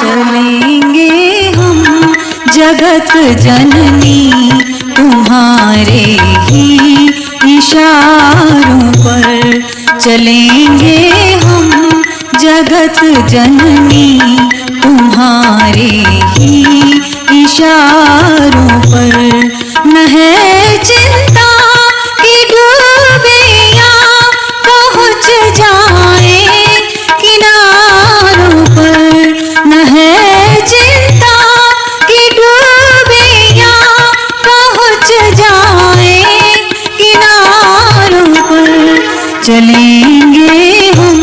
चलेंगे हम जगत जननी तुम्हारे ही इशारों पर, चलेंगे हम जगत जननी तुम्हारे ही इशारों पर। न है चिंता कि डूबियां पहुँच जाए किनारों पर, न है चिंता कि डूबियां पहुँच जाए किनारों पर। चलेंगे हम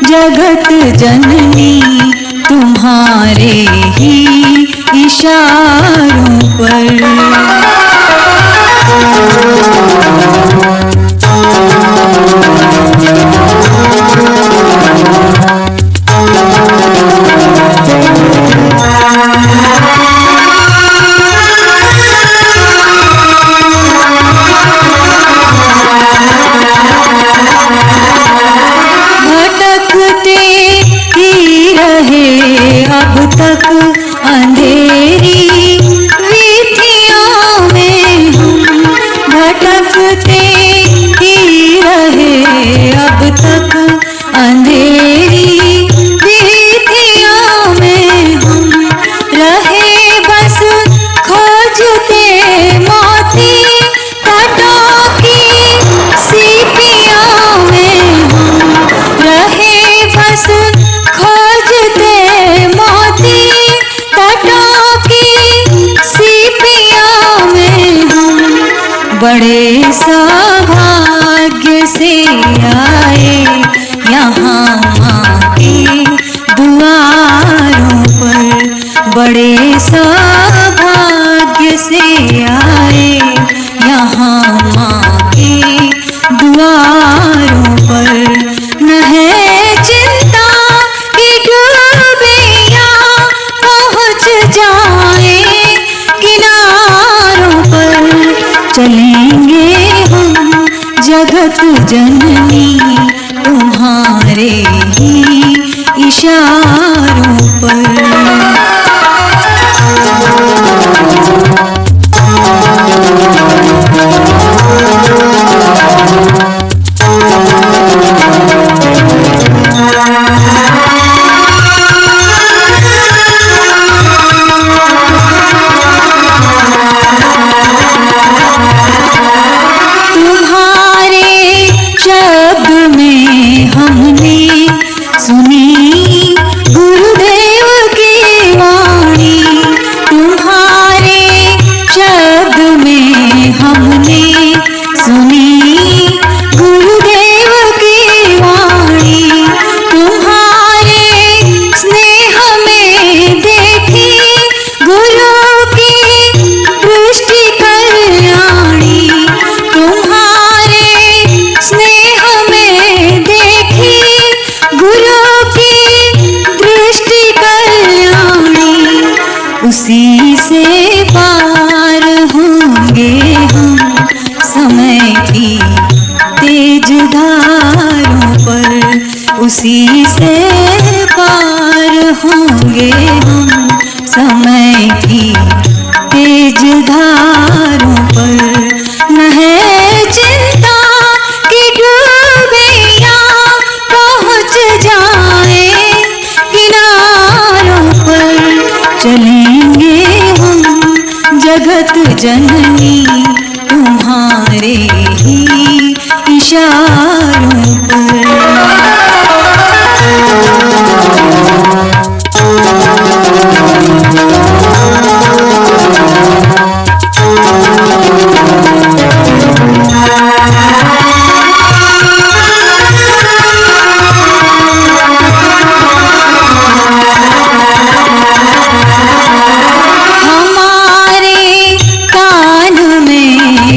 जगत जननी तुम्हारे ही इशारों पर। भटकते ही रहे अब तक अंधेरी वीथियों में हम, भटकते ही रहे अब तक अंधेरी वीथियों में हम, रहे बस खोजते मोती तटों की सीपियों में हम, रहे बस खोजते मोती तटों की सीपियों में हम। बड़े सौभाग्य से आए यहाँ माँ के दुआरों पर, बड़े सौभाग्य से आए यहाँ माँ के द्वारों पर। न है चिंता कि डूबियां पहुँच जाए किनारों पर, चलेंगे हम जगत जननी तुम्हारे ही इशारों पर। तुम्हारे शब्द में हमने सुनी गुरुदेव की वाणी, तुम्हारे शब्द में हमने सुनी गुरुदेव की वाणी, तुम्हारे स्नेह में देखी गुरु की दृष्टि कल्याणी, तुम्हारे स्नेह में देखी गुरु की दृष्टि कल्याणी। उसी से पार होंगे हम समय की तेज धारों पर, उसी से पार होंगे हम समय की तेज धारों पर। न है चिंता कि डूबियां पहुँच जाए किनारों पर, चलेंगे हम जगत जननी तुम्हारे ही इशारों पर।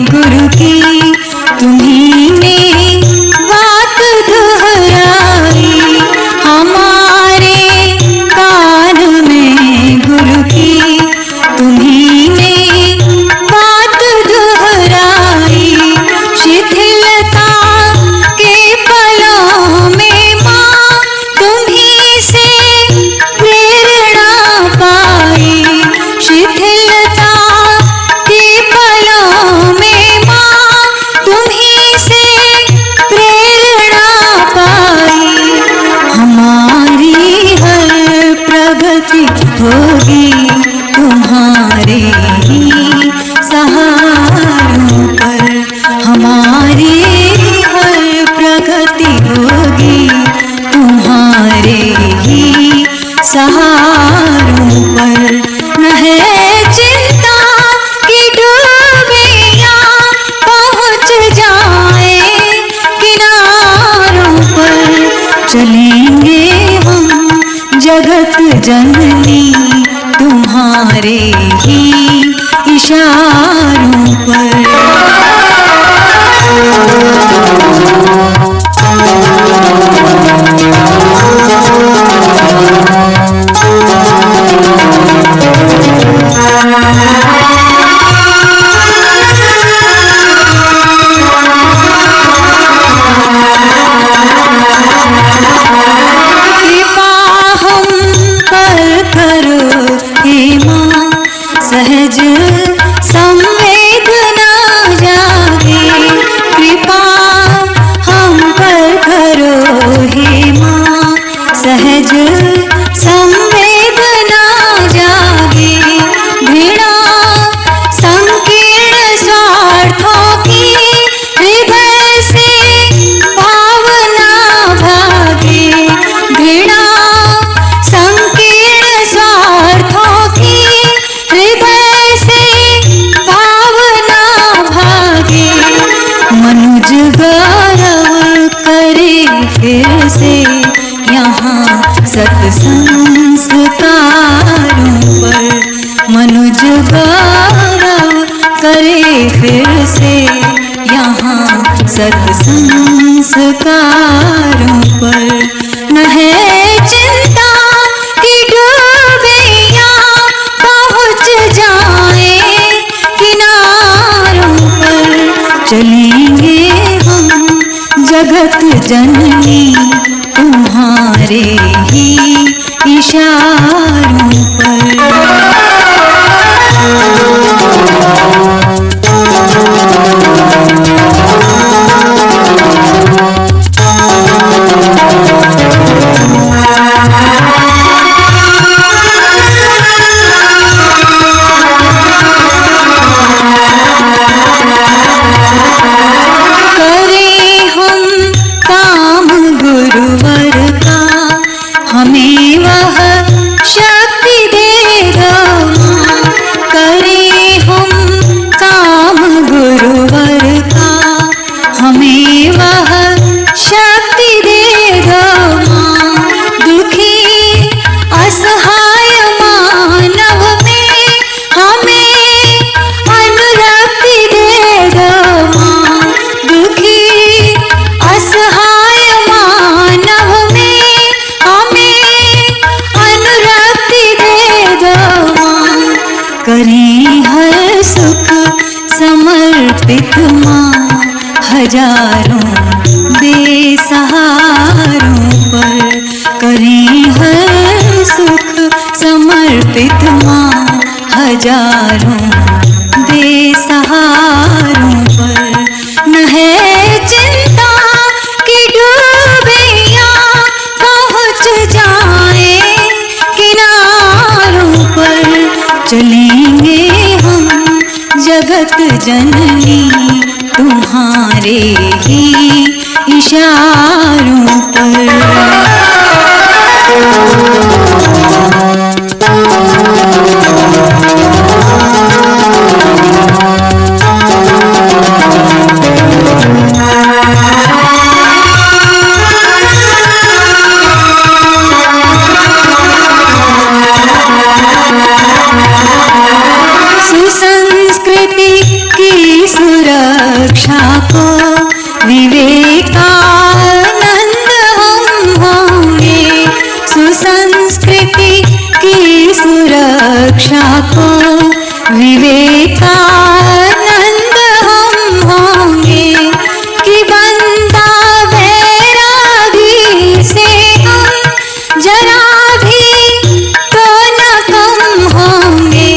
गुरु की तुम्ही ने बात दोहराई, सहारों पर न है चिंता कि डूबे या पहुँच जाए किनारों पर। चलेंगे हम जगत जननी तुम्हारे ही इशारों पर। सहज संवेदना जागे, कृपा हम पर करो हे माँ। सहज संवेदना जागे, घृणा संकीर्ण स्वार्थों की हृदय से भावना भागे। घृणा संकीर्ण स्वार्थों की हृदय से भावना भागे। मनुज गौरव करे फिर से यहाँ सत्संस्कारों पर। मनुज गौरव करे फिर से यहाँ सत्संस्कारों पर। न है चिंता कि डूबे या पहुँच जाए किनारों पर। चलेंगे हम जगत जननी तुम्हारे ही इशारों पर। हमें वह शक्ति दे दो माँ। करें हम काम गुरुवर का, हमें वह शक्ति दे दो माँ। दुखी असहाय मानव में हमें अनुरक्ति दे दो माँ। दुखी असहाय मानव में करें हर सुख समर्पित माँ। हजारों बेसहारों पर करें हर सुख समर्पित माँ। हजारों बेसहारों पर न है चिंता कि डूबे या पहुँच जाए किनारों पर। चलेंगे हम जगत जननी तुम्हारे ही इशारों पर। सुसंस्कृति की सुरक्षा को विवेकानंद हम होंगे। सुसंस्कृति की सुरक्षा को विवेकानंद हम होंगे। कि बंदा वैरागी से हम जरा भी तो न कम होंगे।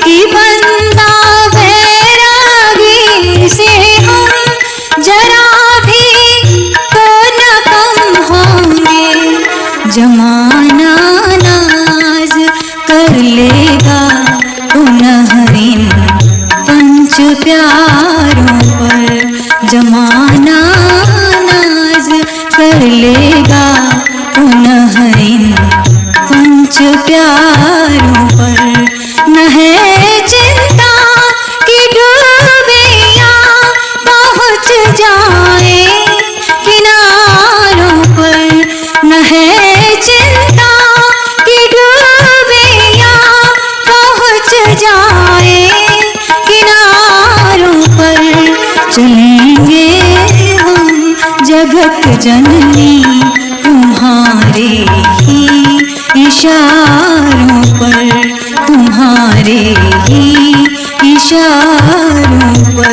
कि बंदा वैरागी से हम जरा भी तो न कम होंगे। जमाना नाज कर लेगा पुनः इन पंच प्यारों पर। जमाना नाज कर लेगा पुनः इन पंच प्यारों पर न है चिंता कि डूबे या पहुँच जाए किनारों पर, न है चिंता कि डूबे या पहुँच जाए किनारों पर। चलेंगे हम जगत जननी तुम्हारे ही इशारों पर, तुम्हारे ही इशारों पर।